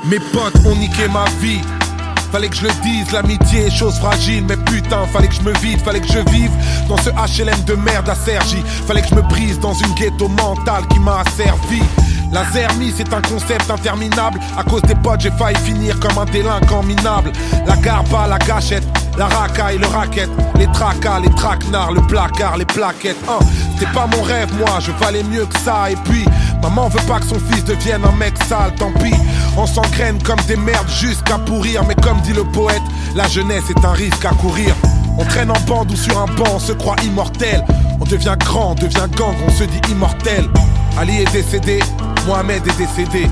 Mes potes ont niqué ma vie. Fallait que je le dise, l'amitié est chose fragile. Mais putain, fallait que je me vide, fallait que je vive dans ce HLM de merde à Cergy. Fallait que je me brise dans une ghetto mentale qui m'a asservi. La zermie c'est un concept interminable. À cause des potes j'ai failli finir comme un délinquant minable. La garba, la gâchette, la racaille, le racket, les tracas, les traquenards, le placard, les plaquettes. C'était pas mon rêve moi, je valais mieux que ça. Et puis, maman veut pas que son fils devienne un mec sale, tant pis. On s'engraine comme des merdes jusqu'à pourrir. Mais comme dit le poète, la jeunesse est un risque à courir. On traîne en bande ou sur un banc, on se croit immortel. On devient grand, on devient gang, on se dit immortel. Ali est décédé, Mohamed est décédé.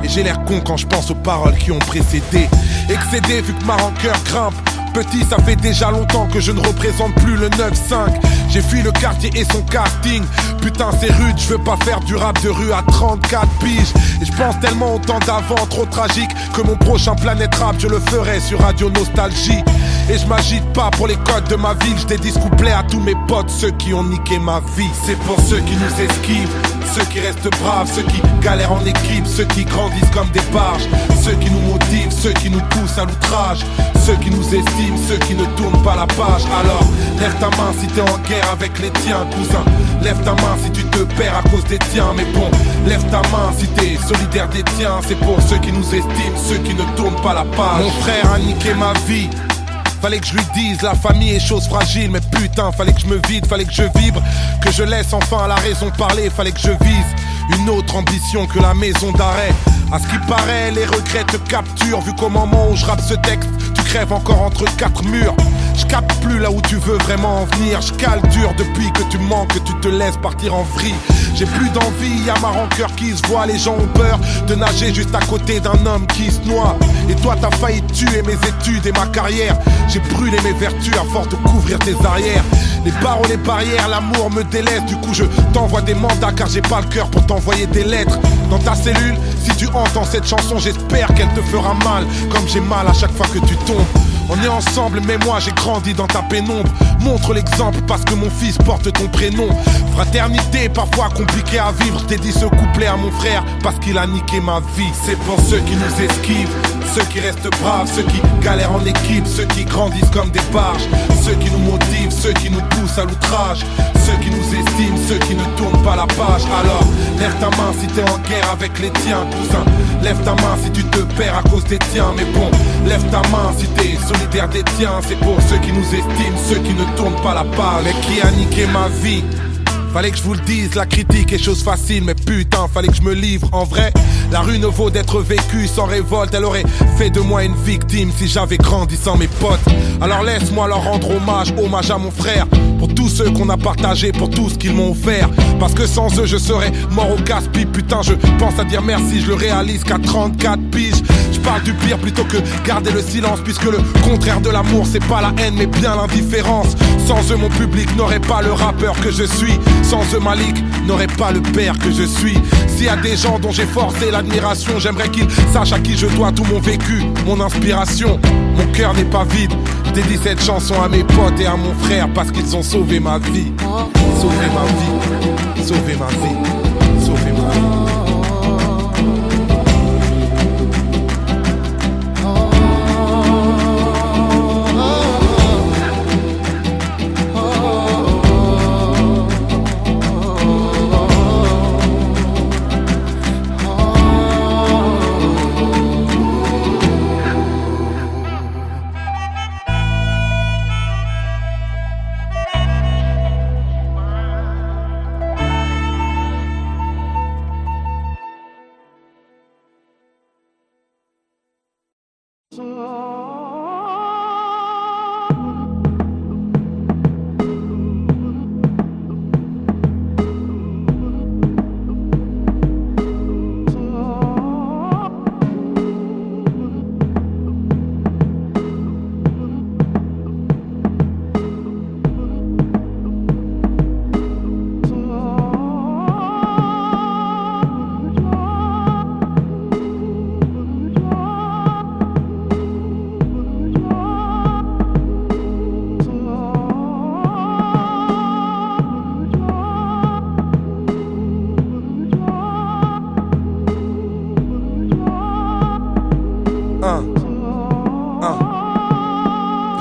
Et j'ai l'air con quand je pense aux paroles qui ont précédé. Excédé vu que ma rancœur grimpe. Petit, ça fait déjà longtemps que je ne représente plus le 9-5. J'ai fui le quartier et son casting. Putain c'est rude, je veux pas faire du rap de rue à 34 piges. Et je pense tellement au temps d'avant, trop tragique, que mon prochain Planète Rap je le ferai sur Radio Nostalgie. Et je m'agite pas pour les codes de ma ville. Je dédie ce couplet à tous mes potes, ceux qui ont niqué ma vie. C'est pour ceux qui nous esquivent, ceux qui restent braves, ceux qui galèrent en équipe, ceux qui grandissent comme des barges, ceux qui nous motivent, ceux qui nous poussent à l'outrage, ceux qui nous estiment, ceux qui ne tournent pas la page. Alors lève ta main si t'es en guerre avec les tiens, cousin. Lève ta main si tu te perds à cause des tiens. Mais bon, lève ta main si t'es solidaire des tiens. C'est pour ceux qui nous estiment, ceux qui ne tournent pas la page. Mon frère a niqué ma vie. Fallait que je lui dise, la famille est chose fragile. Mais putain, fallait que je me vide, fallait que je vibre, que je laisse enfin la raison parler. Fallait que je vise une autre ambition que la maison d'arrêt. À ce qui paraît, les regrets te capturent. Vu qu'au moment où je rappe ce texte, tu crèves encore entre quatre murs. Je capte plus là où tu veux vraiment en venir. Je cale dur depuis que tu manques, que tu te laisses partir en vrille. J'ai plus d'envie, y'a ma rancœur qui se voit. Les gens ont peur de nager juste à côté d'un homme qui se noie. Et toi t'as failli tuer mes études et ma carrière. J'ai brûlé mes vertus à force de couvrir tes arrières. Les barreaux, les barrières, l'amour me délaisse. Du coup je t'envoie des mandats car j'ai pas le cœur pour t'envoyer des lettres. Dans ta cellule, si tu entends cette chanson, j'espère qu'elle te fera mal, comme j'ai mal à chaque fois que tu tombes. On est ensemble mais moi j'ai grandi dans ta pénombre. Montre l'exemple parce que mon fils porte ton prénom. Fraternité parfois compliquée à vivre. Je dédie ce couplet à mon frère parce qu'il a niqué ma vie. C'est pour ceux qui nous esquivent, ceux qui restent braves, ceux qui galèrent en équipe, ceux qui grandissent comme des barges, ceux qui nous motivent, ceux qui nous poussent à l'outrage, ceux qui nous estiment, ceux qui ne tournent pas la page. Alors lève ta main si t'es en guerre avec les tiens, cousin. Lève ta main si tu te perds à cause des tiens. Mais bon, lève ta main si t'es solidaire des tiens. C'est pour ceux qui nous estiment, ceux qui ne tournent pas la page. Mais qui a niqué ma vie? Fallait que je vous le dise, la critique est chose facile. Mais putain, fallait que je me livre. En vrai, la rue ne vaut d'être vécue sans révolte. Elle aurait fait de moi une victime si j'avais grandi sans mes potes. Alors laisse-moi leur rendre hommage, hommage à mon frère. Pour tous ceux qu'on a partagé, pour tout ce qu'ils m'ont offert. Parce que sans eux je serais mort au casse-pipe. Putain je pense à dire merci, je le réalise qu'à 34 piges. Je parle du pire plutôt que garder le silence. Puisque le contraire de l'amour c'est pas la haine mais bien l'indifférence. Sans eux mon public n'aurait pas le rappeur que je suis. Sans eux Malik n'aurait pas le père que je suis. S'il y a des gens dont j'ai forcé l'admiration, j'aimerais qu'ils sachent à qui je dois tout mon vécu, mon inspiration. Mon cœur n'est pas vide. Je dédie cette chanson à mes potes et à mon frère parce qu'ils ont sauvé ma vie. Sauvé ma vie. Sauvé ma vie. Sauvé ma vie.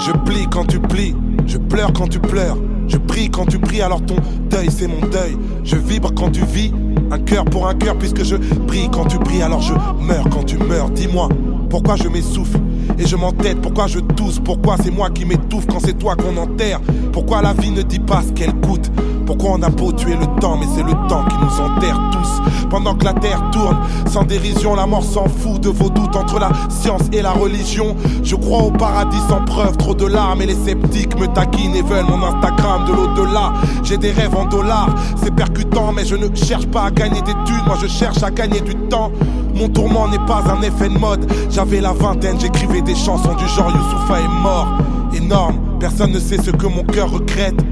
Je plie quand tu plies, je pleure quand tu pleures. Je prie quand tu pries, alors ton deuil c'est mon deuil. Je vibre quand tu vis, un cœur pour un cœur. Puisque je prie quand tu pries, alors je meurs quand tu meurs. Dis-moi, pourquoi je m'essouffle et je m'entête, pourquoi je tousse, pourquoi c'est moi qui m'étouffe quand c'est toi qu'on enterre. Pourquoi la vie ne dit pas ce qu'elle coûte. Pourquoi on a beau tuer le temps, mais c'est le temps qui nous enterre tous. Pendant que la terre tourne, sans dérision, la mort s'en fout de vos doutes entre la science et la religion. Je crois au paradis sans preuve, trop de larmes et les sceptiques me taquinent et veulent mon Instagram de l'au-delà. J'ai des rêves en dollars, c'est percutant, mais je ne cherche pas à gagner des thunes, moi je cherche à gagner du temps. Mon tourment n'est pas un effet de mode. J'avais la vingtaine, j'écrivais des chansons du genre Youssoupha est mort. Énorme, personne ne sait ce que mon cœur regrette.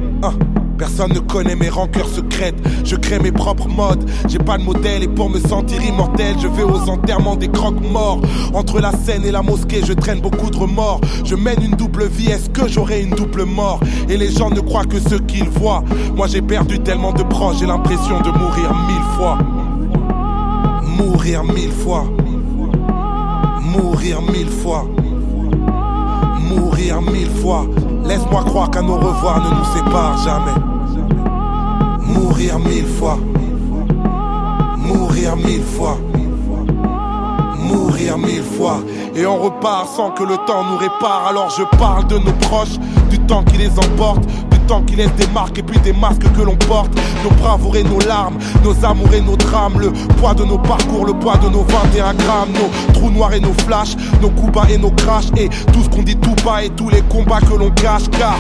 Personne ne connaît mes rancœurs secrètes. Je crée mes propres modes. J'ai pas de modèle et pour me sentir immortel, je vais aux enterrements des croque-morts. Entre la scène et la mosquée, je traîne beaucoup de remords. Je mène une double vie, est-ce que j'aurai une double mort? Et les gens ne croient que ce qu'ils voient. Moi j'ai perdu tellement de proches, j'ai l'impression de mourir 1000 fois. Mourir 1000 fois. Mourir 1000 fois. Mourir 1000 fois. Laisse-moi croire qu'un au revoir ne nous sépare jamais. Mourir 1000 fois. Mourir 1000 fois. Mourir 1000 fois. Et on repart sans que le temps nous répare. Alors je parle de nos proches, du temps qui les emporte, du temps qui laisse des marques et puis des masques que l'on porte. Nos bravoures et nos larmes, nos amours et nos drames. Le poids de nos parcours, le poids de nos 21 grammes. Nos trous noirs et nos flashs, nos coups bas et nos crashs. Et tout ce qu'on dit tout bas et tous les combats que l'on cache. Car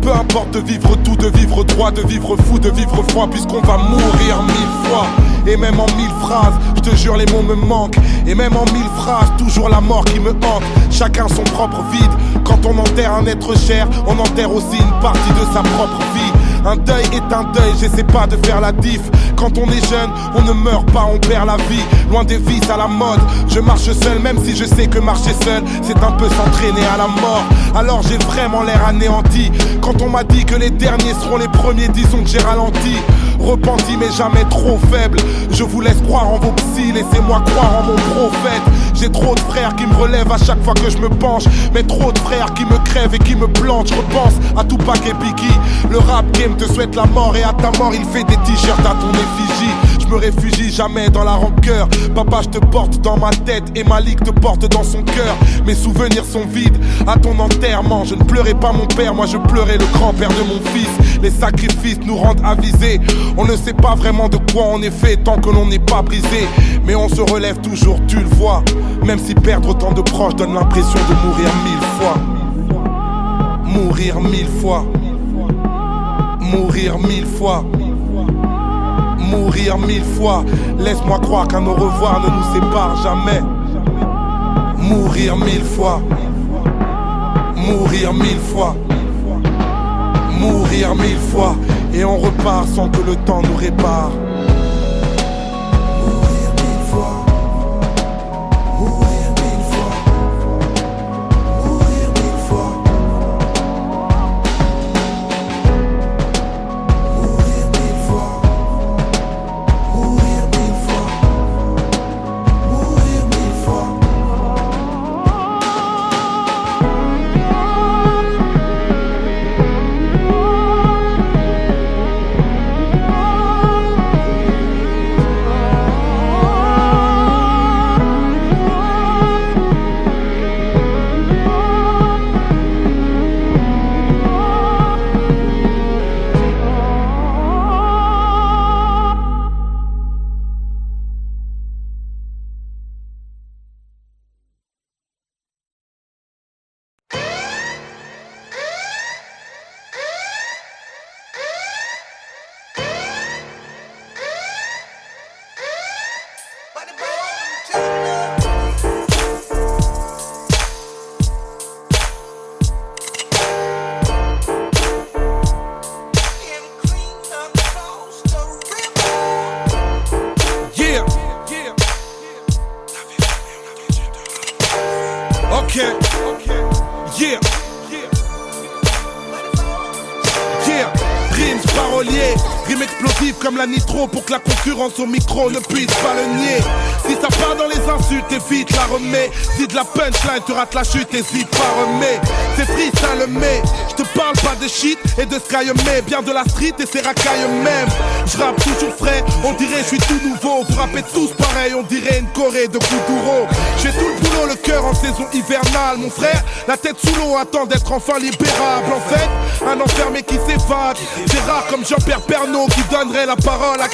peu importe de vivre tout, de vivre droit, de vivre fou, de vivre froid, puisqu'on va mourir 1000 fois. Et même en 1000 phrases, je te jure les mots me manquent. Et même en 1000 phrases, toujours la mort qui me hante. Chacun son propre vide. Quand on enterre un être cher, on enterre aussi une partie de sa propre vie. Un deuil est un deuil, j'essaie pas de faire la diff. Quand on est jeune, on ne meurt pas, on perd la vie. Loin des vices à la mode, je marche seul, même si je sais que marcher seul, c'est un peu s'entraîner à la mort. Alors j'ai vraiment l'air anéanti. Quand on m'a dit que les derniers seront les premiers, disons que j'ai ralenti. Repenti mais jamais trop faible. Je vous laisse croire en vos psys, laissez-moi croire en mon prophète. J'ai trop de frères qui me relèvent à chaque fois que je me penche, mais trop de frères qui me crèvent et qui me plantent. Je repense à Tupac et Biggie. Le rap game te souhaite la mort et à ta mort il fait des t-shirts à ton effigie. Je me réfugie jamais dans la rancœur. Papa je te porte dans ma tête et Malik te porte dans son cœur. Mes souvenirs sont vides à ton enterrement. Je ne pleurais pas mon père, moi je pleurais le grand-père de mon fils. Les sacrifices nous rendent avisés. On ne sait pas vraiment de quoi on est fait tant que l'on n'est pas brisé. Mais on se relève toujours, tu le vois. Même si perdre autant de proches donne l'impression de mourir 1000 fois. Mourir 1000 fois. Mourir 1000 fois. Mourir 1000 fois. Laisse-moi croire qu'un au revoir ne nous sépare jamais. Mourir 1000 fois. Mourir 1000 fois. Mourir 1000 fois. Et on repart sans que le temps nous répare. Mourir 1000 fois. Mourir 1000 fois. Mourir 1000 fois. Mourir 1000 fois. Mourir 1000 fois. Mourir 1000 fois. Yeah. Yeah. Dreams paroliers. Rime explosive comme la nitro pour que la concurrence au micro ne puisse pas le nier. Si ça part dans les insultes, évite la remets. Si de la punchline, tu rates la chute, hésite pas remets. C'est freestyle le mais, je te parle pas de shit et de sky mais bien de la street et ses racailles même. Je rappe toujours frais, on dirait je suis tout nouveau. Vous rappez tous pareil, on dirait une Corée de Kuduro. J'ai tout le boulot, le cœur en saison hivernale. Mon frère, la tête sous l'eau attend d'être enfin libérable. En fait, un enfermé qui s'évade. C'est rare comme Jean-Pierre Pernaut qui donnerait la parole à...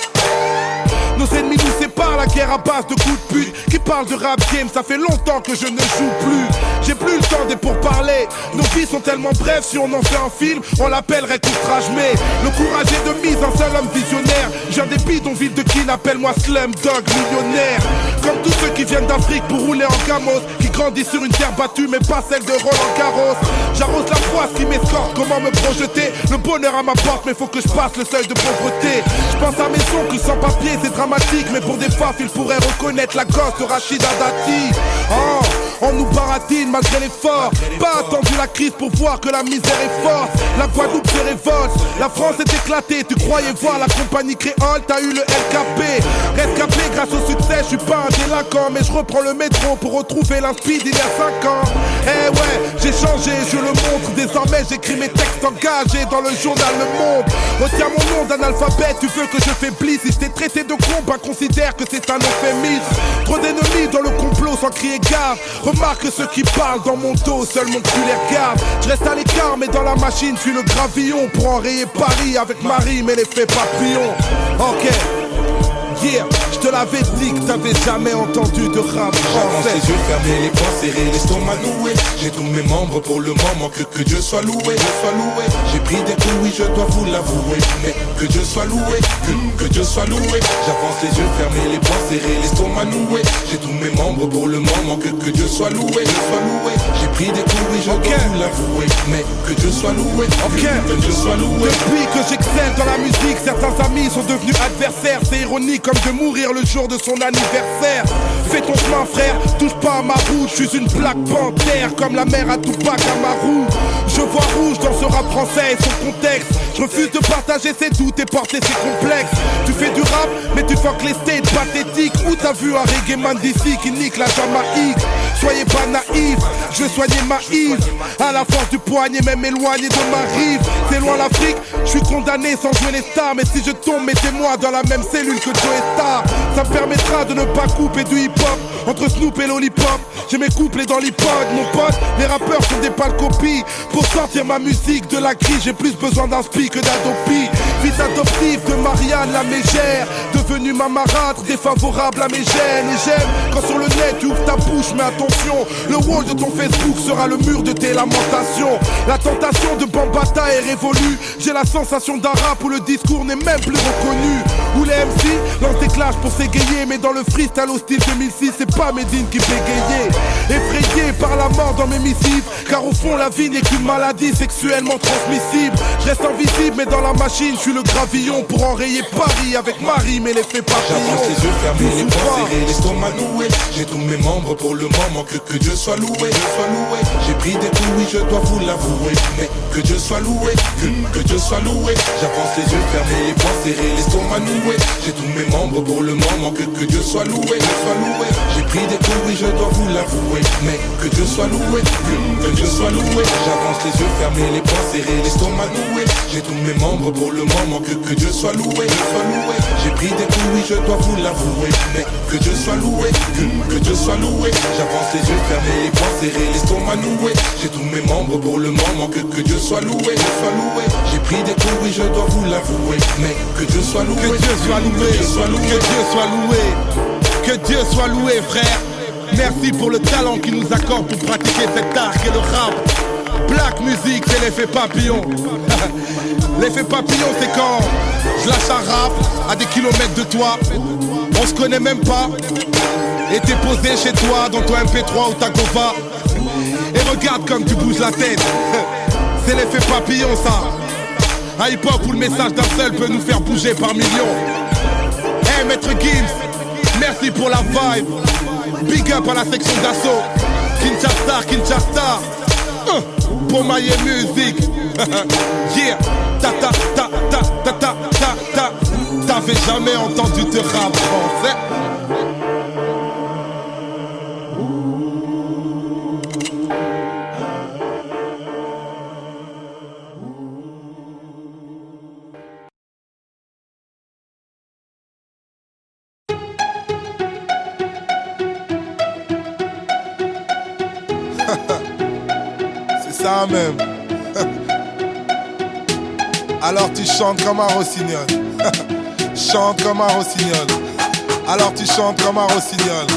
Nos ennemis nous séparent, la guerre à base de coups de pute. Qui parle de rap game, ça fait longtemps que je ne joue plus. J'ai plus le temps des pourparlers. Nos vies sont tellement brèves, si on en fait un film, on l'appellerait outrage. Mais le courage est de mise, un seul homme visionnaire. J'ai un des bidonvilles de Kin, appelle-moi Slumdog millionnaire. Comme tous ceux qui viennent d'Afrique pour rouler en gamos, qui grandissent sur une terre battue mais pas celle de Roland Garros. J'arrose la froisse qui m'escorte, comment me projeter. Le bonheur à ma porte mais faut que je passe le seuil de pauvreté. Je pense à mes oncles sans papier, c'est dramatique. Mais pour des faf, il pourrait reconnaître la gosse de Rachida Dati. Oh, on nous baratine malgré l'effort. Pas attendu la crise pour voir que la misère est forte. La Guadeloupe se révolte, la France est éclatée. Tu croyais voir la compagnie créole, t'as eu le LKP. Rescapé grâce au succès, je suis pas un délinquant. Mais je reprends le métro pour retrouver l'inspi d'il y a 5 ans. Eh ouais, j'ai changé, je le montre. Désormais j'écris mes textes engagés dans le journal Le Monde. Retiens mon nom d'analphabète, tu veux que je faiblisse. Si je t'ai traité de con, bah considère que c'est un euphémisme. Trop d'ennemis dans le complot sans crier gaffe. Remarque ceux qui parlent dans mon dos, seul mon cul les regarde. Je reste à l'écart mais dans la machine je suis le gravillon. Pour enrayer Paris avec Marie mais l'effet papillon. Ok. Yeah, je te l'avais dit que t'avais jamais entendu de rap français. J'avance les yeux fermés, les poings serrés, l'estomac noué. J'ai tous mes membres pour le moment, que Dieu soit loué, J'ai pris des coups, oui je dois vous l'avouer. Mais que Dieu soit loué, que Dieu soit loué. J'avance les yeux fermés, les poings serrés, l'estomac noué. J'ai tous mes membres pour le moment, que Dieu soit loué, J'ai pris des coups, oui je dois vous l'avouer. Mais que Dieu soit loué, que Dieu soit loué. Depuis que j'excelle dans la musique, certains amis sont devenus adversaires. C'est ironique comme de mourir le jour de son anniversaire. Fais ton chemin frère, touche pas à ma route. Je suis une plaque panthère comme la mère à Tupac Amaru. Je vois rouge dans ce rap français et son contexte. Je refuse de partager ses doutes et porter ses complexes. Tu fais du rap mais tu fuck les states pathétiques. Où t'as vu un reggae man d'ici qui nique la Jamaïque? Soyez pas naïfs, je vais soigner ma Yves. À la force du poignet, même éloigné de ma rive. C'est loin l'Afrique, je suis condamné sans jouer les stars. Mais si je tombe, mettez-moi dans la même cellule que Joe Star. Ça me permettra de ne pas couper du hip-hop entre Snoop et Lollipop. J'ai mes couplets dans l'iPod, mon pote. Les rappeurs sont des pâles copies. Pour sortir ma musique de la crise, j'ai plus besoin d'un spi que d'Adopi. Fils adoptif de Marianne la mégère, devenue ma marâtre, défavorable à mes gènes. Et j'aime quand sur le net tu ouvres ta bouche, mais attention, le wall de ton Facebook sera le mur de tes lamentations. La tentation de Bambata est révolue. J'ai la sensation d'un rap où le discours n'est même plus reconnu. Où les MC lancent des clashs pour s'égayer, mais dans le freestyle au style 2006, c'est pas Medine qui bégayait. Effrayé par la mort dans mes missives, car au fond la vie n'est qu'une maladie sexuellement transmissible. Je reste invisible mais dans la machine je suis le gravillon. Pour enrayer Paris avec Marie mais l'effet papillon. J'avance les yeux fermés, les poings serrés, l'estomac noué. J'ai tous mes membres pour le moment, que Dieu soit loué, J'ai pris des coups, oui je dois vous l'avouer. Mais que Dieu soit loué, que Dieu soit loué. J'avance les yeux fermés, les poings serrés, l'estomac noué. J'ai tous mes membres pour le moment, que Dieu soit loué, J'ai pris des coups, oui je dois vous l'avouer. Mais que Dieu soit loué, que Dieu soit loué. J'avance les yeux fermés, les poings serrés, l'estomac noué. J'ai tous mes membres pour le moment, que Dieu soit loué, J'ai pris des coups, oui je dois vous l'avouer. Mais que Dieu soit loué, que Dieu soit loué. J'avance les yeux fermés, les poings serrés, l'estomac noué. J'ai tous mes membres pour le moment, que Dieu soit loué, J'ai pris des coups, oui je dois vous l'avouer. Mais que Dieu soit loué, que Dieu soit loué, que Dieu soit loué, que Dieu soit loué frère. Merci pour le talent qu'il nous accorde pour pratiquer cet art qu'est le rap. Black music, c'est l'effet papillon. L'effet papillon, c'est quand je lâche un rap à des kilomètres de toi. On se connaît même pas. Et t'es posé chez toi dans ton MP3 ou ta Gova. Et regarde comme tu bouges la tête. C'est l'effet papillon ça. Un hip-hop où le message d'un seul peut nous faire bouger par millions. Hey Maître Gims, merci pour la vibe. Big up à la section d'assaut. Kinshasa pour Maye Music. Yeah, ta ta ta ta ta ta ta ta. t'avais jamais entendu de rap français. C'est ça même. Alors tu chantes comme un rossignol. Chante comme un rossignol. Alors tu chantes comme un rossignol.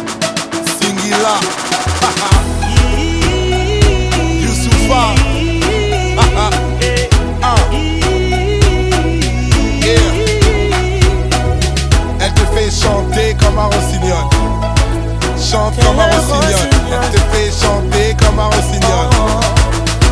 Singila. Youssoufa. Yeah. Elle te fait chanter comme un rossignol. Chante comme un rossignol. Elle te fait chanter comme un rossignol.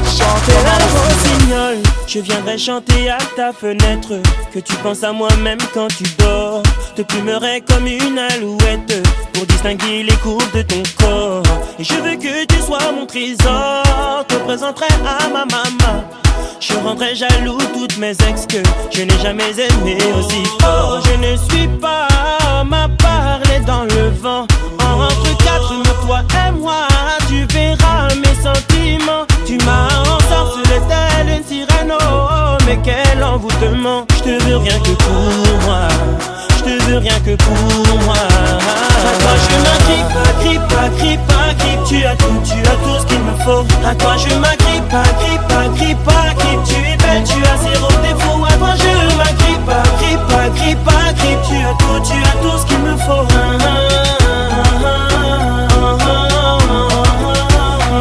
Chante comme un rossignol. Je viendrai chanter à ta fenêtre, que tu penses à moi-même quand tu dors. Te plumerai comme une alouette pour distinguer les courbes de ton corps. Et je veux que tu sois mon trésor. Te présenterai à ma maman. Je rendrai jaloux toutes mes ex que je n'ai jamais aimé aussi fort. Je ne suis pas homme à parler dans le vent. Entre quatre murs, toi et moi, tu verras mes sentiments. Tu m'as ensorcelé telle une sirène, oh, mais quel envoûtement. Je te veux rien que pour moi. Je te veux rien que pour moi. À toi je m'agrippe, agrippe, agrippe, agrippe. Tu as tout ce qu'il me faut. À toi je m'agrippe, agrippe, agrippe, agrippe. Tu es belle, tu as zéro défaut. À toi je m'agrippe, agrippe, agrippe, agrippe. Tu as tout ce qu'il me faut.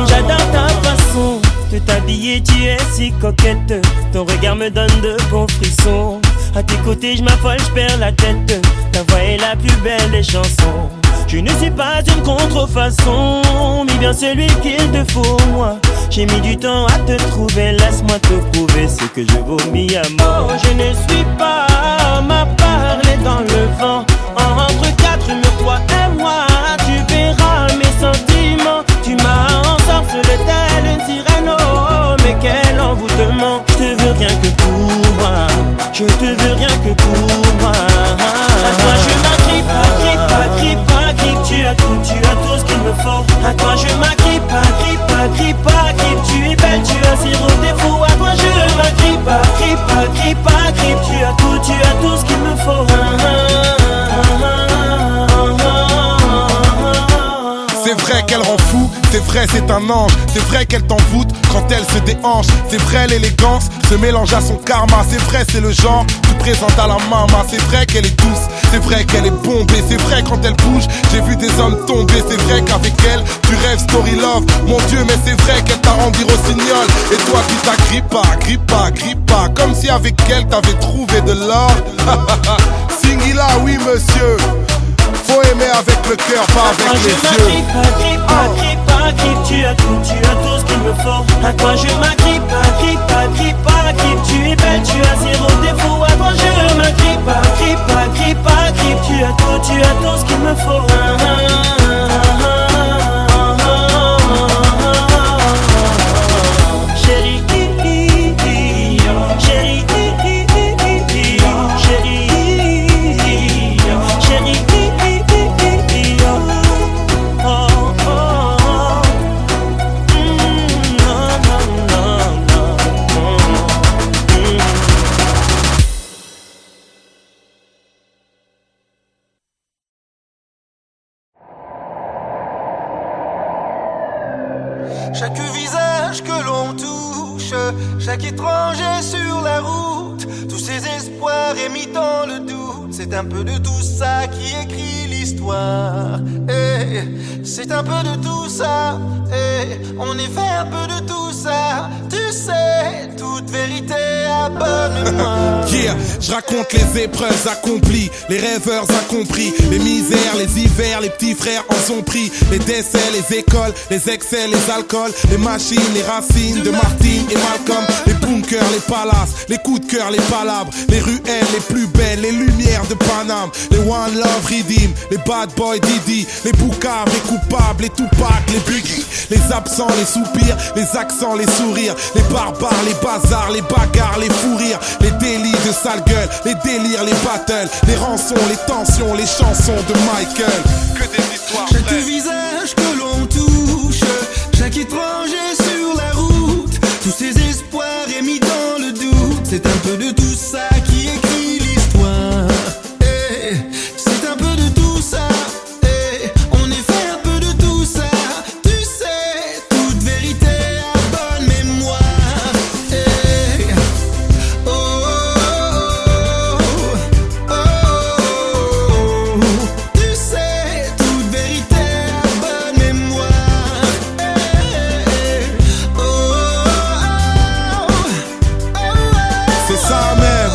J'adore ta façon de t'habiller, tu es si coquette. Ton regard me donne de bons frissons. À tes côtés je m'affole, je perds la tête. Ta voix est la plus belle des chansons. Je ne suis pas une contrefaçon, mais bien celui qu'il te faut moi. J'ai mis du temps à te trouver, laisse-moi te prouver ce que je vomis à mort. Oh, je ne suis pas homme à parler dans le vent. Entre quatre murs, toi et moi, tu verras mes sentiments. Tu m'as ensorcelé telle une sirène, oh, mais quel envoûtement. Je te veux rien que pour moi. Je te veux rien que pour moi. À toi je m'agrippe, agrippe, agrippe, agrippe. Tu as tout ce qu'il me faut. À toi je m'agrippe, agrippe, agrippe, agrippe. Tu es belle, tu as zéro défaut. À toi je m'agrippe, agrippe, agrippe, agrippe. Tu as tout ce qu'il me faut. C'est vrai qu'elle rend fou, c'est vrai c'est un ange. C'est vrai qu'elle t'envoûte quand elle se déhanche. C'est vrai l'élégance se mélange à son karma. C'est vrai c'est le genre tu présentes à la maman. C'est vrai qu'elle est douce, c'est vrai qu'elle est bombée. C'est vrai quand elle bouge, j'ai vu des hommes tomber. C'est vrai qu'avec elle, tu rêves story love. Mon Dieu mais c'est vrai qu'elle t'a rendu rossignol. Et toi tu t'agrippes pas, grippe pas, grippe pas. Comme si avec elle t'avais trouvé de l'or. Singila oui monsieur. Faut aimer avec le cœur, pas avec les yeux. Agrippe, agrippe, agrippe, agrippe. Tu as tout ce qu'il me faut. À toi je m'agrippe, agrippe, agrippe, agrippe. Tu es belle, tu as zéro défaut. À toi je m'agrippe, agrippe, agrippe, agrippe. Tu as tout ce qu'il me faut. Chérie, chérie, chérie, chérie. Chaque visage que l'on touche, chaque étranger sur la route, tous ces espoirs émis dans le doute, c'est un peu de tout ça qui écrit l'histoire. C'est un peu de tout ça, on est fait un peu de tout ça. Tu sais, toute vérité à bonne mémoire. Yeah, je raconte les épreuves accomplies, les rêveurs incompris, les misères, les hivers, les petits frères en sont pris, les décès, les écoles, les excès, les alcools, les machines, les racines de Martine et Malcolm, les bunkers, les palaces, les coups de cœur, les palabres, les ruelles les plus belles, les lumières de Paname, les One Love Redeem, les Bad Boy Didi, les Boucaves, les coupables, les Tupac, les Biggie, les absents, les soupirs, les accents, les sourires, les barbares, les bazars, les bagarres, les fous rires, les délits de sale gueule, les délires, les battles, les rançons, les tensions, les chansons de Michael. Que des histoires Chaque vraies. visage que l'on touche, chaque étranger sur la route, tous ces espoirs émis dans le doute, c'est un peu de tout ça qui écrit l'histoire. Eh, c'est un peu de tout ça. Eh, on est fait un peu de tout ça. Tu sais, toute vérité à bonne mémoire. Eh, oh, oh, oh, oh, tu sais, toute vérité à bonne mémoire. Eh, oh, oh, oh, oh, C'est ça même,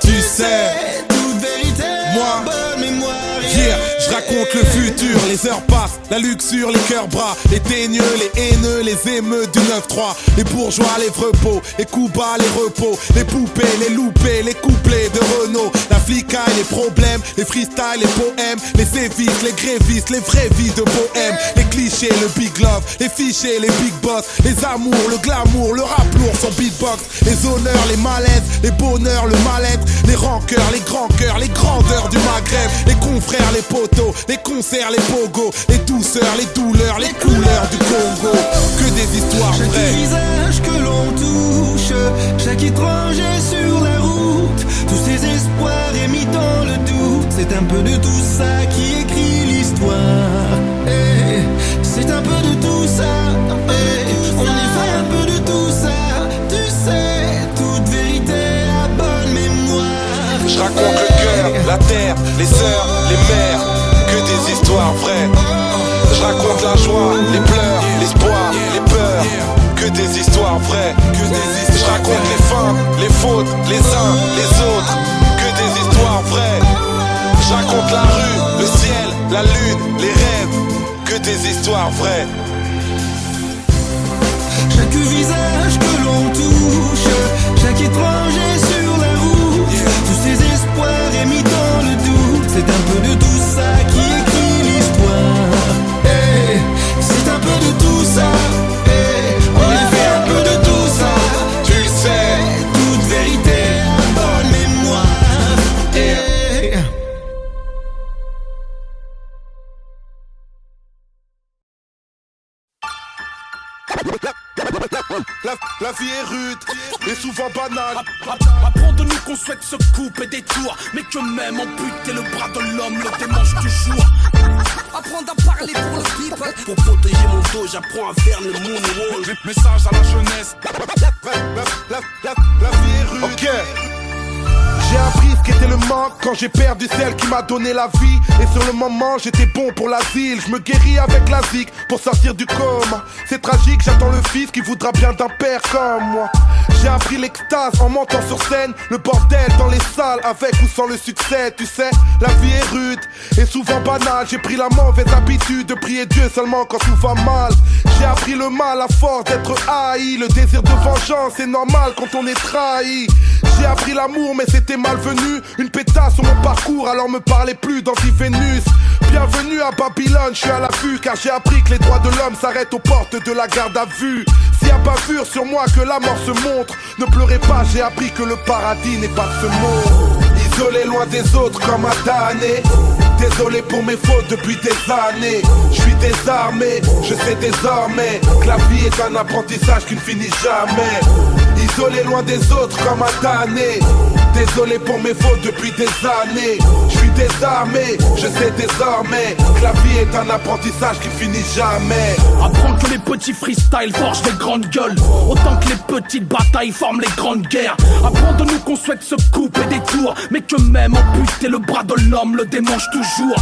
tu sais. toute vérité Moi, à bonne mémoire. Yeah, je raconte le futur, les heures passent, la luxure, les cœurs bras, les teigneux, les haineux, les émeutes du 9-3, les bourgeois, les vrepos, les coups bas, les repos, les poupées, les loupés, les couplets de Renault, la flicaille, les problèmes, les freestyles, les poèmes, les sévices, les grévistes, les vraies vies de bohème, les clichés, le big love, les fichiers, les big boss, les amours, le glamour, le rap lourd, son beatbox, les honneurs, les malaises, les bonheurs, le mal-être, les rancœurs, les grands cœurs, les grandeurs du Maghreb, les confrères, les poteaux, les concerts, les pogos, les douceurs, les douleurs, les couleurs du Congo. Que des histoires Chaque vraies. visage que l'on touche, chaque étranger sur la route, tous ces espoirs émis dans le doute, c'est un peu de tout ça qui écrit l'histoire. Eh, c'est un peu de tout ça. Eh, on est fait un peu de tout ça. Tu sais, toute vérité à bonne mémoire. Je raconte le cœur, la terre, les sœurs, les mères. Que des histoires vraies. Je raconte la joie, les pleurs, l'espoir, les peurs. Que des histoires vraies. Je raconte les fins, les fautes, les uns, les autres. Que des histoires vraies. Je raconte la rue, le ciel, la lune, les rêves. Que des histoires vraies. Chaque visage que l'on touche, chaque étranger sur la route, tous ces espoirs émis dans le doute, c'est un peu de tout ça qui écrit l'histoire. Eh, c'est un peu de tout ça. Eh, on est fait un peu de tout ça. Tu sais. Toute vérité à bonne mémoire. Eh. La vie est rude et souvent banale. Apprends de nous qu'on souhaite se couper des tours, mais que même amputer le bras de l'homme le dimanche du jour. Apprendre à parler pour le people. Pour protéger mon dos, j'apprends à faire le moonwalk. Message à la jeunesse. La vie est rude. Ok. J'ai appris ce qu'était le manque quand j'ai perdu celle qui m'a donné la vie. Et sur le moment j'étais bon pour l'asile. Je me guéris avec la zik pour sortir du coma. C'est tragique, j'attends le fils qui voudra bien d'un père comme moi. J'ai appris l'extase en montant sur scène. Le bordel dans les salles avec ou sans le succès. Tu sais, la vie est rude et souvent banale. J'ai pris la mauvaise habitude de prier Dieu seulement quand tout va mal. J'ai appris le mal à force d'être haï. Le désir de vengeance c'est normal quand on est trahi. J'ai appris l'amour mais c'était malvenu. Une pétasse sur mon parcours alors me parlez plus d'anti-Vénus. Bienvenue à Babylone, je suis à l'affût car j'ai appris que les droits de l'homme s'arrêtent aux portes de la garde à vue. S'il y a bavure sur moi que la mort se montre, ne pleurez pas, j'ai appris que le paradis n'est pas ce mot. Isolé loin des autres comme un damné. Désolé pour mes fautes depuis des années. Je suis désarmé, je sais désormais que la vie est un apprentissage qui ne finit jamais. Isolé loin des autres comme un damné. Désolé pour mes fautes depuis des années. Je suis désarmé, je sais désormais que la vie est un apprentissage qui finit jamais. Apprends que les petits freestyles forgent des grandes gueules, autant que les petites batailles forment les grandes guerres. Apprends de nous qu'on souhaite se couper des tours, mais que même amputer le bras de l'homme le démange toujours.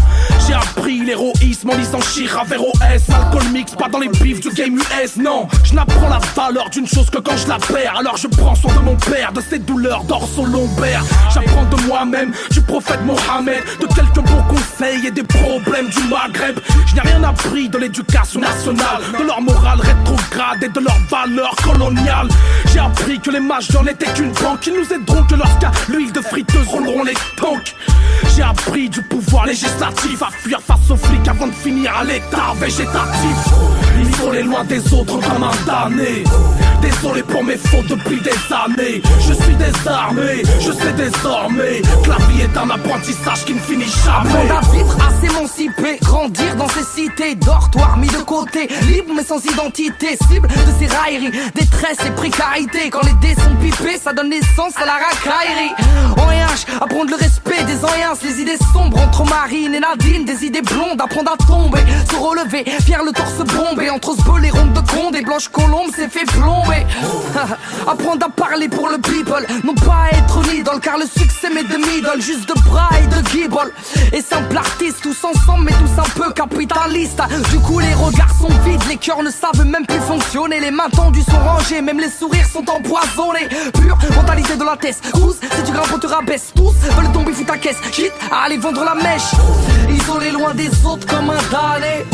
J'ai appris l'héroïsme en lisant Shira vers OS. Alcool mix, pas dans les bifs du game US. Non, je n'apprends la valeur d'une chose que quand je la perds. Alors je prends soin de mon père, de ses douleurs dorsaux-lombaires. J'apprends de moi-même, du prophète Mohammed, de quelques bons conseils et des problèmes du Maghreb. Je n'ai rien appris de l'éducation nationale, de leur morale rétrograde et de leurs valeurs coloniales. J'ai appris que les majors n'étaient qu'une banque. Ils nous aideront que lorsqu'à l'huile de friteuse rouleront les tanks. J'ai appris du pouvoir législatif à fuir face aux flics avant de finir à l'état végétatif. Isolé loin des autres comme un damné. Désolé pour mes fautes depuis des années. Je suis désarmé, je sais désormais que la vie est un apprentissage qui ne finit jamais. Apprendre à vivre, à s'émanciper, grandir dans ces cités, dortoirs mis de côté, libre mais sans identité, cible de ces railleries, détresse et précarité. Quand les dés sont pipés, ça donne naissance à la racaillerie. En RH, apprendre le respect des anciens, les idées sombres entre Marine et Nadine, des idées blondes, apprendre à tomber, se relever, fier le torse bombé, entre ce les rondes de Conde et Blanche Colombe s'est fait plomber. Apprendre à parler pour le people, non pas être une idole, car le succès m'est demi-idole, juste de bras et de guibole. Et simple artiste, tous ensemble mais tous un peu capitalistes. Du coup les regards sont vides, les cœurs ne savent même plus fonctionner. Les mains tendues sont rangées, même les sourires sont empoisonnés. Pure mentalité de la tête, cous, si tu grimpes on te rabaisse. Tous veulent tomber fous ta caisse, quitte à aller vendre la mèche. Isolé loin des autres comme un damné.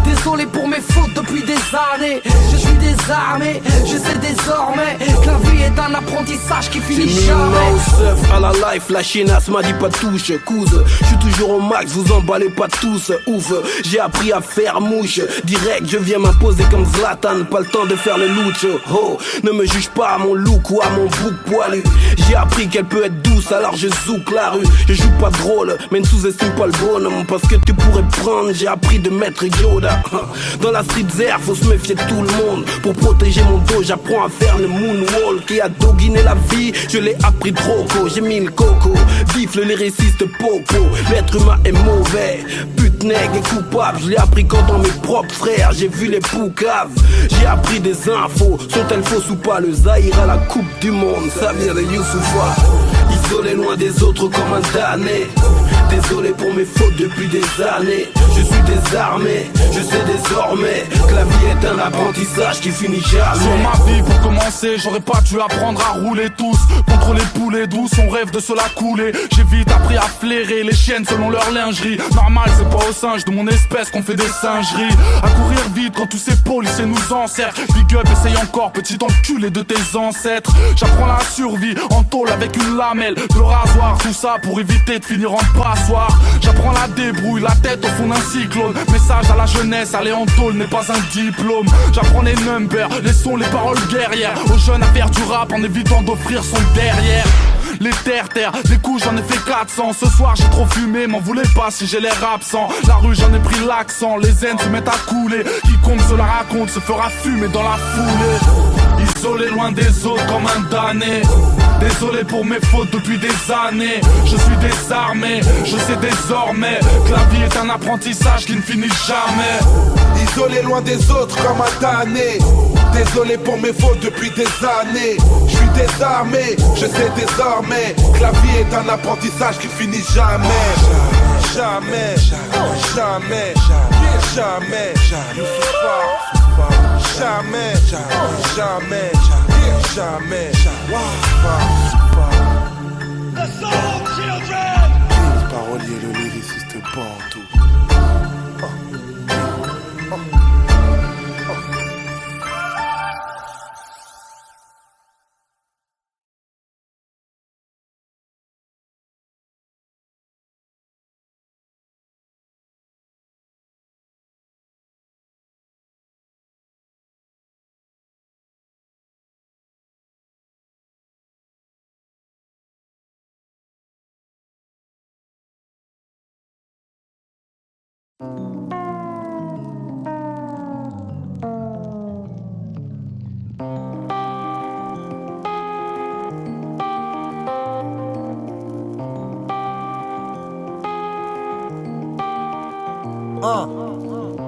Désolé pour mes fautes depuis des années. Je suis désarmé, je sais désormais que la vie est un apprentissage qui finit jamais. Seuf à la life, la chienasse m'a dit pas de touche. Couze, je suis toujours au max, vous emballez pas tous. Ouf, j'ai appris à faire mouche. Direct, je viens m'imposer comme Zlatan. Pas le temps de faire le louche. Oh, ne me juge pas à mon look ou à mon bouc poilu. J'ai appris qu'elle peut être douce, alors je zouk la rue. Je joue pas drôle, mais ne sous-estime pas le bonhomme. Parce que tu pourrais prendre, j'ai appris de maître Yoda. Dans la street air, faut se méfier de tout le monde. Pour protéger mon dos, j'apprends à faire le moonwalk. Qui a doguiné la vie, je l'ai appris trop tôt. J'ai mis le coco, bif le lyriciste popo. L'être humain est mauvais, pute nègre et coupable. Je l'ai appris quand dans mes propres frères, j'ai vu les poucaves. J'ai appris des infos, sont-elles fausses ou pas? Le Zaïre à la coupe du monde, ça vient de Youssoufa. Isolé loin des autres comme un damné. Désolé pour mes fautes depuis des années. Je suis désarmé, je sais désormais que la vie est un apprentissage qui finit jamais. Sur ma vie pour commencer, j'aurais pas dû apprendre à rouler tous. Contre les poulets douces, on rêve de se la couler. J'ai vite appris à flairer les chiennes selon leur lingerie. Normal, c'est pas aux singes de mon espèce qu'on fait des singeries. À courir vite quand tous ces policiers nous encerclent. Big up, essaye encore, petit enculé de tes ancêtres. J'apprends la survie en tôle avec une lamelle, le rasoir, tout ça pour éviter de finir en passoire. J'apprends la débrouille, la tête au fond d'un cyclone. Message à la jeunesse, aller en tôle n'est pas un diplôme. J'apprends les numbers, les sons, les paroles guerrières. Aux jeunes à faire du rap en évitant d'offrir son derrière. Les terre, des coups j'en ai fait 400. Ce soir j'ai trop fumé, m'en voulez pas si j'ai l'air absent. La rue j'en ai pris l'accent, les haines se mettent à couler. Quiconque se la raconte se fera fumer dans la foulée. Isolé loin des autres comme un damné. Désolé pour mes fautes depuis des années. Je suis désarmé, je sais désormais que la vie est un apprentissage qui ne finit jamais. Isolé loin des autres comme un damné. Désolé pour mes fautes depuis des années. Je suis désarmé, je sais désormais que la vie est un apprentissage qui finit jamais. Jamais, jamais, jamais, jamais, jamais, jamais, jamais. Le parolier, le lyriciste Bantou.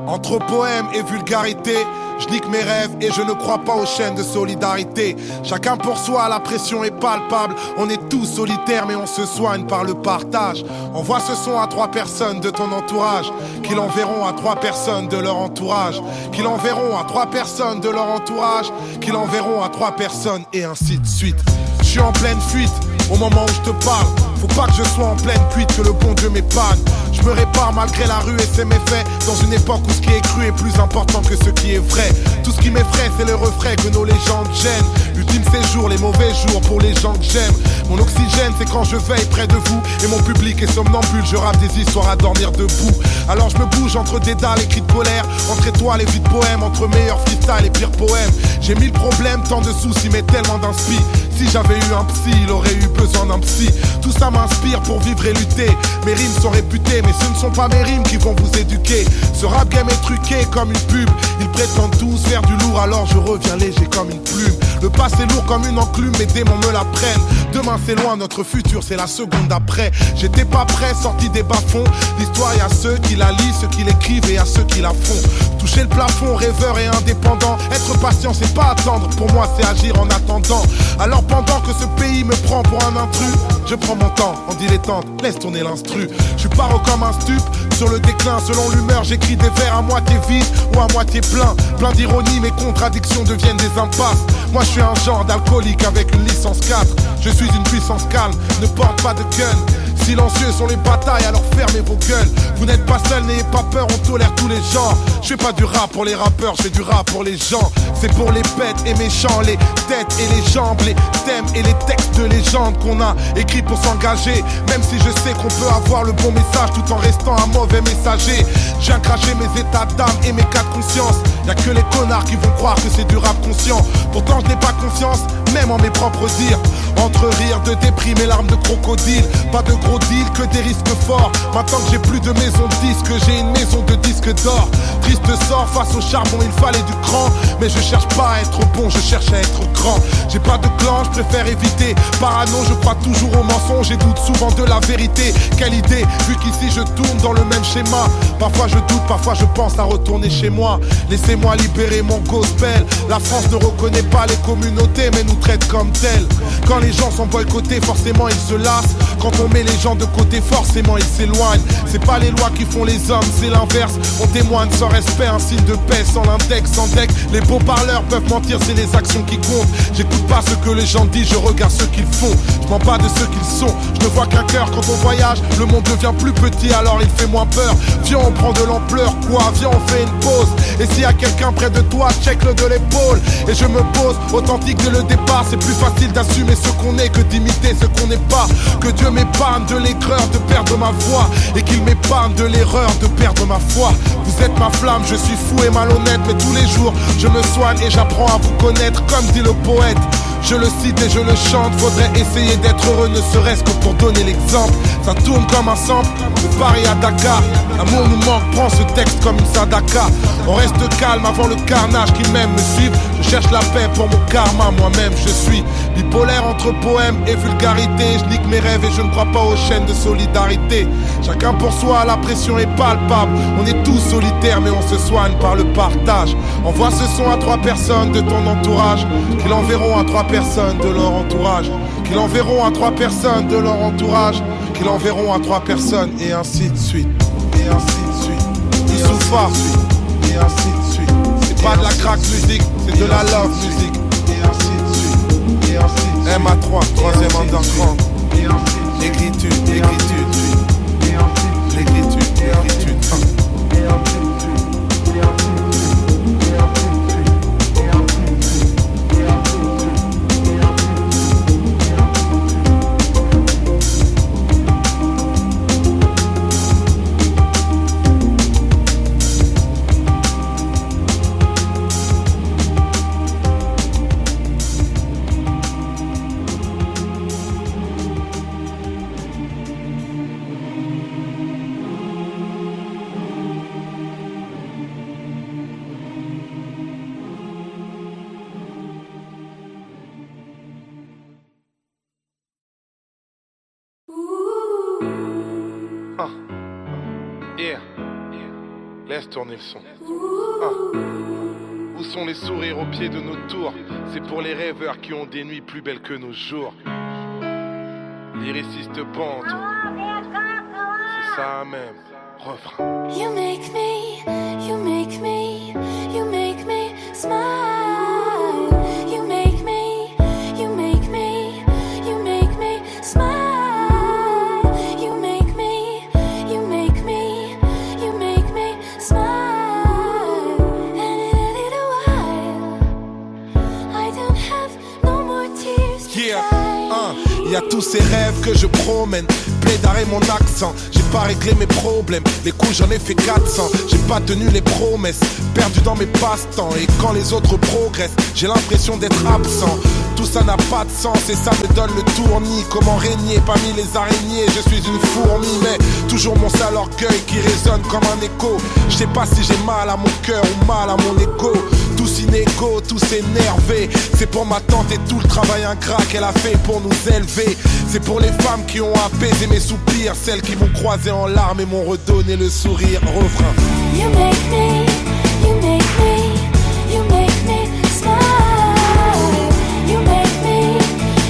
Entre poème et vulgarité, je nique mes rêves et je ne crois pas aux chaînes de solidarité. Chacun pour soi, la pression est palpable. On est tous solitaires mais on se soigne par le partage. Envoie ce son à 3 personnes de ton entourage, qui l'enverront à 3 personnes de leur entourage, qui l'enverront à 3 personnes de leur entourage, qui l'enverront à 3 personnes et ainsi de suite. Je suis en pleine fuite, au moment où je te parle. Faut pas que je sois en pleine cuite, que le bon Dieu m'épargne. Je me répare malgré la rue et ses méfaits, dans une époque où ce qui est cru est plus important que ce qui est vrai. Tout ce qui m'effraie c'est le refrain que nos légendes gênent. L'ultime séjour, les mauvais jours pour les gens que j'aime. Mon oxygène c'est quand je veille près de vous, et mon public est somnambule, je rappe des histoires à dormir debout. Alors je me bouge entre des dalles et cris de colère, entre étoiles et vies de poèmes, entre meilleurs freestyle et pires poèmes. J'ai mille problèmes, tant de soucis mais tellement d'inspi. Si j'avais eu un psy, il aurait eu besoin d'un psy. Tout ça m'inspire pour vivre et lutter. Mes rimes sont réputées, mais ce ne sont pas mes rimes qui vont vous éduquer. Ce rap game est truqué comme une pub. Ils prétendent tous faire du lourd, alors je reviens léger comme une plume. Le passé lourd comme une enclume, mes démons me la prennent. Demain c'est loin, notre futur c'est la seconde d'après. J'étais pas prêt, sorti des bas-fonds. L'histoire y a ceux qui la lisent, ceux qui l'écrivent et à ceux qui la font. Toucher le plafond, rêveur et indépendant. Être patient c'est pas attendre, pour moi c'est agir en attendant. Alors pendant que ce pays me prend pour un intrus, je prends mon temps en dilettante, laisse tourner l'instru. Je suis paro comme un stup, sur le déclin selon l'humeur. J'écris des vers à moitié vides ou à moitié plein. Plein d'ironie, mes contradictions deviennent des impasses. Moi je suis un genre d'alcoolique avec une licence 4. Je suis une puissance calme, ne porte pas de gun. Silencieux sont les batailles, alors fermez vos gueules. Vous n'êtes pas seul, n'ayez pas peur, on tolère tous les genres. Je fais pas du rap pour les rappeurs, je fais du rap pour les gens. C'est pour les bêtes et méchants, les têtes et les jambes, les thèmes et les textes de légende qu'on a écrits pour s'engager. Même si je sais qu'on peut avoir le bon message tout en restant un mauvais messager. Je viens cracher mes états d'âme et mes cas de conscience. Y'a que les connards qui vont croire que c'est du rap conscient. Pourtant je n'ai pas confiance, même en mes propres dires. Entre rire de déprime et larmes de crocodile. Pas de gros deal, que des risques forts. Maintenant que j'ai plus de maison de disques, j'ai une maison de disques d'or. Triste sort, face au charbon il fallait du cran. Mais je cherche pas à être bon, je cherche à être grand. J'ai pas de clan, je préfère éviter. Parano, je crois toujours au mensonge et doute souvent de la vérité. Quelle idée, vu qu'ici je tourne dans le même schéma. Parfois je doute, parfois je pense à retourner chez moi. Laissez-moi libérer mon gospel. La France ne reconnaît pas les communautés mais nous traite comme telles. Quand les gens sont boycottés, forcément ils se lassent. Quand on met les gens de côté, forcément ils s'éloignent. C'est pas les lois qui font les hommes, c'est l'inverse. On témoigne sans respect, un signe de paix, sans l'index, sans deck. Les beaux parleurs peuvent mentir, c'est les actions qui comptent. J'écoute pas ce que les gens disent, je regarde ce qu'ils font. Je mens pas de ce qu'ils sont, je ne vois qu'un cœur. Quand on voyage, le monde devient plus petit, alors il fait moins peur. Viens on prend de l'ampleur, quoi, viens on fait une pause. Et s'il y a quelqu'un près de toi, check-le de l'épaule. Et je me pose, authentique dès le départ. C'est plus facile d'assumer ce qu'on est que d'imiter ce qu'on n'est pas. Que Dieu m'épargne de l'aigreur de perdre ma voix, et qu'il m'épargne de l'erreur de perdre ma foi. Vous êtes ma flamme, je suis fou et malhonnête, mais tous les jours je me soigne et j'apprends à vous connaître. Comme dit le poète, je le cite et je le chante. Faudrait essayer d'être heureux, ne serait-ce que pour donner l'exemple. Ça tourne comme un sample, de Paris à Dakar. L'amour nous manque, prends ce texte comme une sadaka. On reste calme avant le carnage qui m'aime me suivre. Je cherche la paix pour mon karma, moi-même je suis bipolaire entre poème et vulgarité. Je nique mes rêves et je ne crois pas aux chaînes de solidarité. Chacun pour soi, la pression est palpable. On est tous solitaires mais on se soigne par le partage. Envoie ce son à 3 personnes de ton entourage, qui l'enverront à 3 personnes de leur entourage, qui l'enverront à 3 personnes de leur entourage, qui l'enverront à 3 personnes, et ainsi de suite. Et ainsi de suite. Youssoufa, et ainsi de suite. C'est pas de la crack musique, c'est de la love musique. Et ainsi de suite. Et ainsi de suite. MA3, 3e underground. Écriture, écriture, l'écriture, l'écriture. Laisse tourner le son. Où sont les sourires au pied de nos tours? C'est pour les rêveurs qui ont des nuits plus belles que nos jours. Lyriciste bande, c'est ça même. Refrain. You make me, you make me, you make me smile. You make me, you make me, you make me Yeah, y a tous ces rêves que je promène. Plaidaré mon accent, j'ai pas réglé mes problèmes. Les coups j'en ai fait 400, j'ai pas tenu les promesses. Perdu dans mes passe-temps et quand les autres progressent, j'ai l'impression d'être absent. Tout ça n'a pas de sens et ça me donne le tournis. Comment régner parmi les araignées, je suis une fourmi. Mais toujours mon sale orgueil qui résonne comme un écho. Je sais pas si j'ai mal à mon cœur ou mal à mon égo. Tous inégaux, tous énervés. C'est pour ma tante et tout le travail ingrat qu'elle a fait pour nous élever. C'est pour les femmes qui ont apaisé mes soupirs, celles qui m'ont croisé en larmes et m'ont redonné le sourire. Refrain. You make me, you make me, you make me smile. You make me,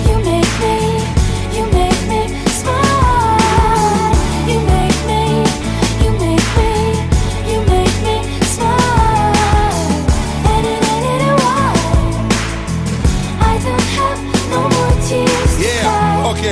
you make me, you make me smile. You make me, you make me, you make me smile. And in why I don't have no more tears to cry. Ok.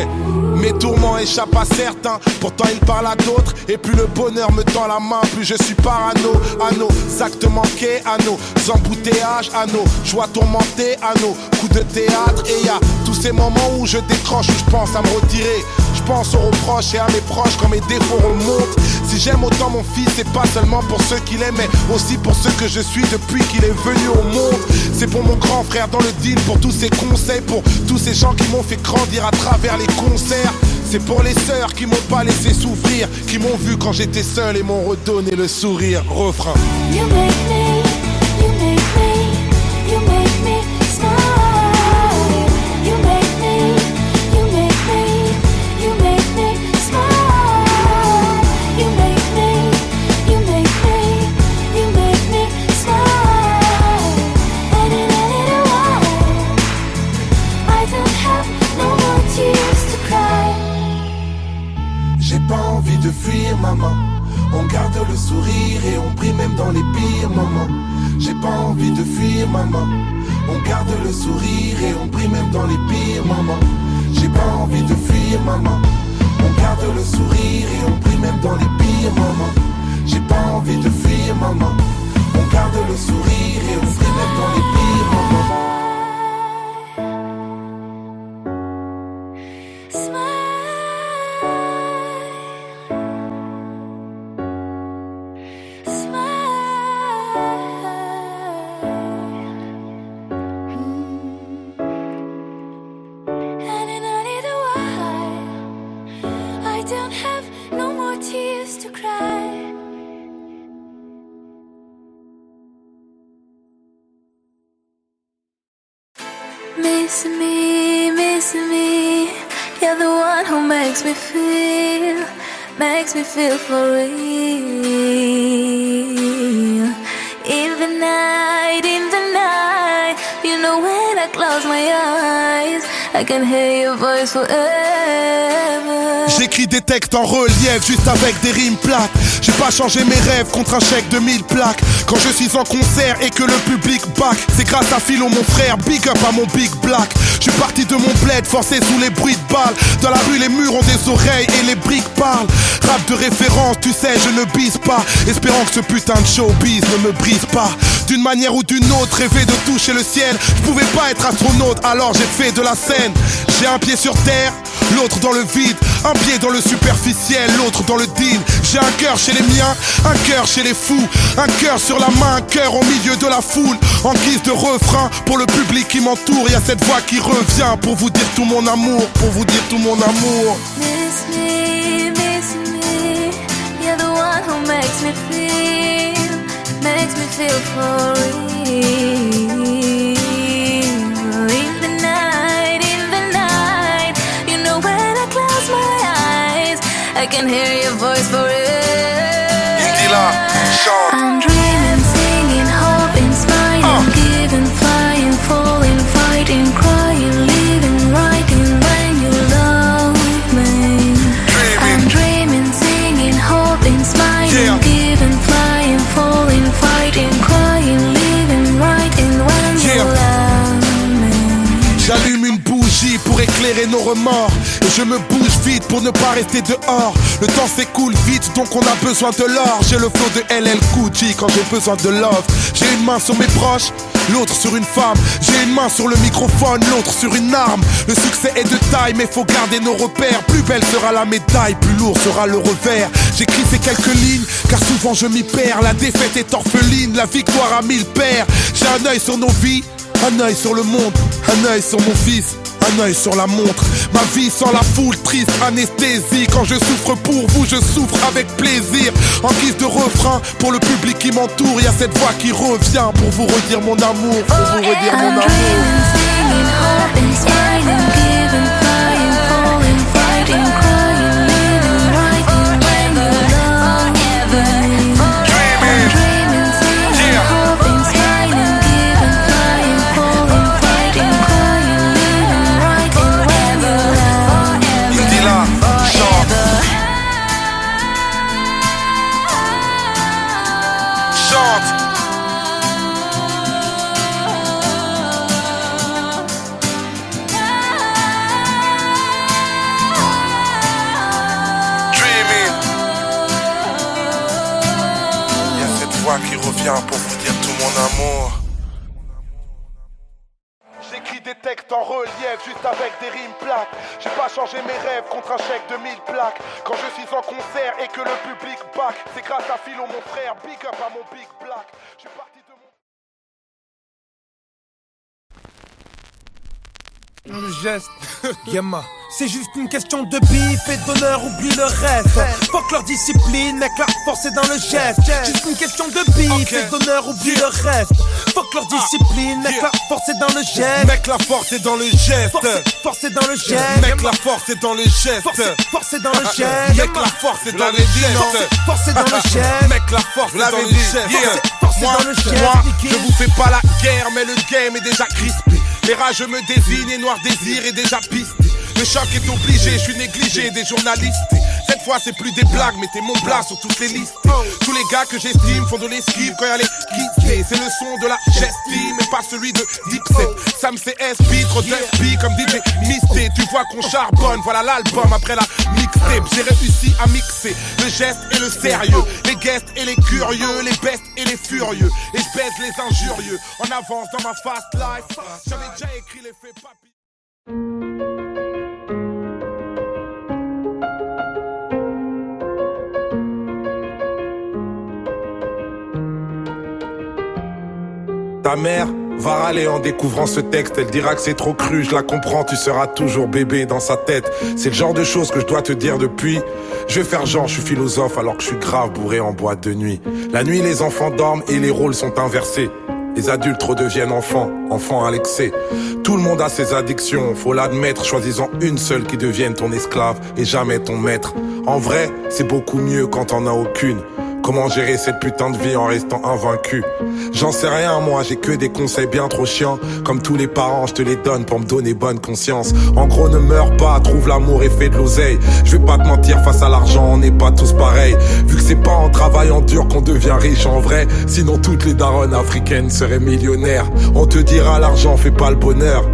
Mes tourments échappent à certains, pourtant ils parlent à d'autres. Et plus le bonheur me tend la main, plus je suis parano. À nos actes manqués, à nos embouteillages, à nos joies tourmentées, à nos coups de théâtre. Et y a tous ces moments où je décroche, où je pense à me retirer. Je pense aux reproches et à mes proches quand mes défauts remontent. Si j'aime autant mon fils, c'est pas seulement pour ceux qu'il aime, mais aussi pour ceux que je suis depuis qu'il est venu au monde. C'est pour mon grand frère dans le deal, pour tous ses conseils, pour tous ces gens qui m'ont fait grandir à travers les concerts. C'est pour les sœurs qui m'ont pas laissé souffrir, qui m'ont vu quand j'étais seul et m'ont redonné le sourire. Refrain. You make me, you make me, you make me smile. You make me, you make me, you make me smile. You make me, you make me, you make me smile. And in why I don't have no more tears to cry. J'ai pas envie de fuir maman. On garde le sourire et on prie même dans les pires moments. J'ai pas envie de fuir maman. On garde le sourire et on prie même dans les pires moments. J'ai pas envie de fuir maman. On garde le sourire et on prie même dans les pires moments. J'ai pas envie de fuir maman. On garde le sourire et on prie même dans les pires moments. Missing me, you're the one who makes me feel for real. In the night, you know when I close my eyes, I can hear your voice forever. J'écris des textes en relief, juste avec des rimes plates. J'ai pas changé mes rêves contre un chèque de 1000 plaques. Quand je suis en concert et que le public back, c'est grâce à Philo mon frère, big up à mon big black. Je suis parti de mon bled, forcé sous les bruits de balles. Dans la rue les murs ont des oreilles et les briques parlent. Rap de référence, tu sais je ne bise pas. Espérant que ce putain de showbiz ne me brise pas. D'une manière ou d'une autre, rêver de toucher le ciel. Je pouvais pas être astronaute, alors j'ai fait de la scène. J'ai un pied sur terre, l'autre dans le vide. Un pied dans le superficiel, l'autre dans le deal. J'ai un cœur chez les miens, un cœur chez les fous. Un cœur sur la main, un cœur au milieu de la foule. En guise de refrain, pour le public qui m'entoure, y'a cette voix qui revient pour vous dire tout mon amour, pour vous dire tout mon amour. Miss me, you're the one who makes me feel for real. In the night, you know when I close my eyes, I can hear your voice forever. I'm dreaming, singing, hoping, smiling, giving, flying, falling, fighting, crying, living, writing when you love me. I'm dreaming, singing, hoping, smiling, giving, flying, falling, fighting, crying, living, writing when you love me. J'allume une bougie pour éclairer nos remords. Et je me bouge vite pour ne pas rester dehors. Le temps s'écoule vite donc on a besoin de l'or. J'ai le flow de LL Cool J quand j'ai besoin de love. J'ai une main sur mes proches, l'autre sur une femme. J'ai une main sur le microphone, l'autre sur une arme. Le succès est de taille, mais faut garder nos repères. Plus belle sera la médaille, plus lourd sera le revers. J'écris ces quelques lignes, car souvent je m'y perds. La défaite est orpheline, la victoire a 1000 pères. J'ai un œil sur nos vies, un œil sur le monde, un œil sur mon fils, un œil sur la montre. Ma vie sans la foule, triste anesthésie. Quand je souffre pour vous, je souffre avec plaisir. En guise de refrain, pour le public qui m'entoure, y a cette voix qui revient pour vous redire mon amour, pour vous redire mon amour. Qui revient pour vous dire tout mon amour. J'écris des textes en relief juste avec des rimes plates. J'ai pas changé mes rêves contre un chèque de 1000 plaques. Quand je suis en concert et que le public back, c'est grâce à Philo mon frère, big up à mon big black. Je suis parti de mon... Le geste, Yama. C'est juste une question de bif et d'honneur, oublie le reste. Fuck leur discipline, mec, la force est dans le geste. Juste une question de bif et d'honneur, oublie le reste. Fuck leur discipline, mec, la force est dans le geste. Mec, la force est dans le geste. Force est dans le geste. Mec, la force est dans le geste. Force est dans le geste. Mec, la force est dans le geste. Force est dans le geste. Mec, la force est dans le geste. Moi, je vous fais pas la guerre, mais le game est déjà crispé. Les rageux me désignent et Noir Désir est déjà pisté. Le choc est obligé, je suis négligé des journalistes. Cette fois c'est plus des blagues, mettez mon blas sur toutes les listes. Tous les gars que j'estime font de l'esquive quand y'a les quitter. C'est le son de la gestime et pas celui de Dipset. Sam CSP, trop d'SP comme DJ Misté. Tu vois qu'on charbonne, voilà l'album après la mixtape. J'ai réussi à mixer le geste et le sérieux, les guests et les curieux, les bestes et les furieux. Et je baise les injurieux, en avance dans ma fast life. J'avais déjà écrit les faits papier. Ta mère va râler en découvrant ce texte. Elle dira que c'est trop cru, je la comprends, tu seras toujours bébé dans sa tête. C'est le genre de choses que je dois te dire depuis. Je vais faire genre, je suis philosophe alors que je suis grave bourré en boîte de nuit. La nuit les enfants dorment et les rôles sont inversés. Les adultes redeviennent enfants, enfants à l'excès. Tout le monde a ses addictions, faut l'admettre. Choisissant une seule qui devienne ton esclave et jamais ton maître. En vrai, c'est beaucoup mieux quand t'en as aucune. Comment gérer cette putain de vie en restant invaincu? J'en sais rien moi, j'ai que des conseils bien trop chiants. Comme tous les parents, je te les donne pour me donner bonne conscience. En gros, ne meurs pas, trouve l'amour et fais de l'oseille. Je vais pas te mentir, face à l'argent, on n'est pas tous pareils. Vu que c'est pas en travaillant dur qu'on devient riche en vrai. Sinon toutes les daronnes africaines seraient millionnaires. On te dira l'argent fait pas le bonheur.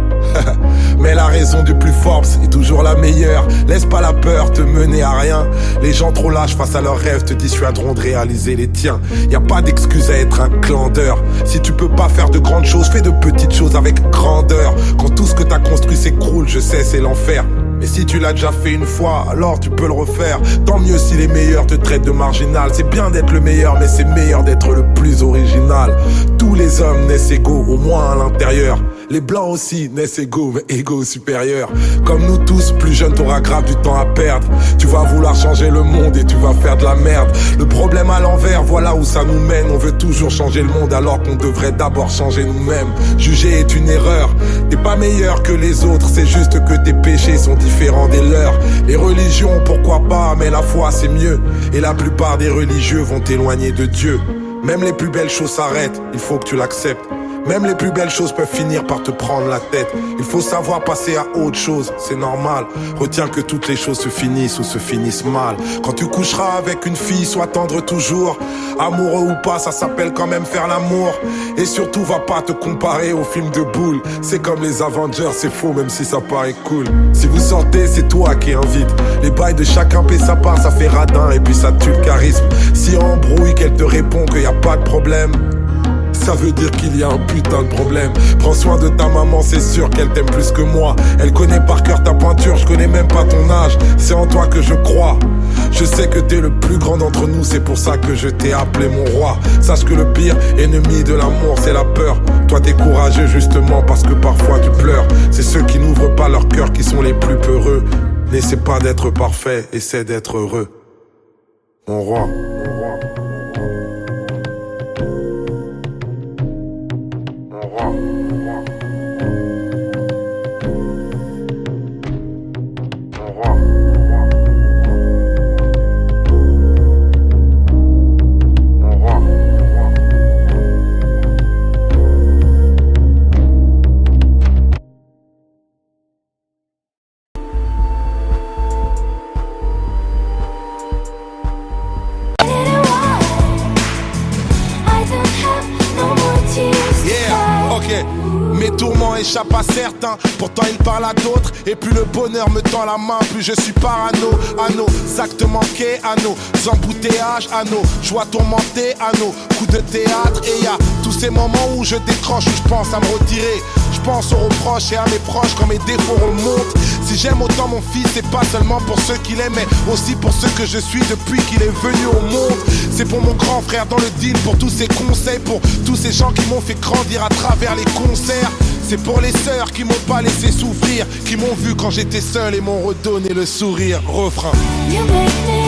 Mais la raison du plus Forbes est toujours la meilleure. Laisse pas la peur te mener à rien. Les gens trop lâches face à leurs rêves te dissuaderont de réaliser les tiens. Y a pas d'excuse à être un clandeur. Si tu peux pas faire de grandes choses, fais de petites choses avec grandeur. Quand tout ce que t'as construit s'écroule, je sais c'est l'enfer. Mais si tu l'as déjà fait une fois, alors tu peux le refaire. Tant mieux si les meilleurs te traitent de marginal. C'est bien d'être le meilleur, mais c'est meilleur d'être le plus original. Tous les hommes naissent égaux, au moins à l'intérieur. Les blancs aussi naissent égaux, mais égaux supérieurs. Comme nous tous, plus jeune t'auras grave du temps à perdre. Tu vas vouloir changer le monde et tu vas faire de la merde. Le problème à l'envers, voilà où ça nous mène. On veut toujours changer le monde alors qu'on devrait d'abord changer nous-mêmes. Juger est une erreur, t'es pas meilleur que les autres. C'est juste que tes péchés sont différents des leurs. Les religions, pourquoi pas, mais la foi c'est mieux. Et la plupart des religieux vont t'éloigner de Dieu. Même les plus belles choses s'arrêtent, il faut que tu l'acceptes. Même les plus belles choses peuvent finir par te prendre la tête. Il faut savoir passer à autre chose, c'est normal. Retiens que toutes les choses se finissent ou se finissent mal. Quand tu coucheras avec une fille, sois tendre toujours. Amoureux ou pas, ça s'appelle quand même faire l'amour. Et surtout, va pas te comparer aux films de boules. C'est comme les Avengers, c'est faux même si ça paraît cool. Si vous sortez, c'est toi qui invite. Les bails de chacun paie sa part, ça fait radin et puis ça tue le charisme. Si embrouille, qu'elle te répond qu'il y a pas de problème. ça veut dire qu'il y a un putain de problème. Prends soin de ta maman, c'est sûr qu'elle t'aime plus que moi. Elle connaît par cœur ta pointure, je connais même pas ton âge. C'est en toi que je crois. Je sais que t'es le plus grand d'entre nous, c'est pour ça que je t'ai appelé mon roi. Sache que le pire ennemi de l'amour, c'est la peur. Toi t'es courageux justement parce que parfois tu pleures. C'est ceux qui n'ouvrent pas leur cœur qui sont les plus peureux. N'essaie pas d'être parfait, essaie d'être heureux. Mon roi. Échappe à certains, pourtant il parle à d'autres. Et plus le bonheur me tend la main, plus je suis parano. À nos actes manqués, à nos embouteillages, à nos joies tourmentées, à nos coups de théâtre. Et y'a tous ces moments où je décroche, où je pense à me retirer. Je pense aux reproches et à mes proches quand mes défauts remontent. Si j'aime autant mon fils, c'est pas seulement pour ceux qu'il aime, mais aussi pour ceux que je suis depuis qu'il est venu au monde. C'est pour mon grand frère dans le deal, pour tous ses conseils, pour tous ces gens qui m'ont fait grandir à travers les concerts. C'est pour les sœurs qui m'ont pas laissé souffrir, qui m'ont vu quand j'étais seul et m'ont redonné le sourire. Refrain. You make me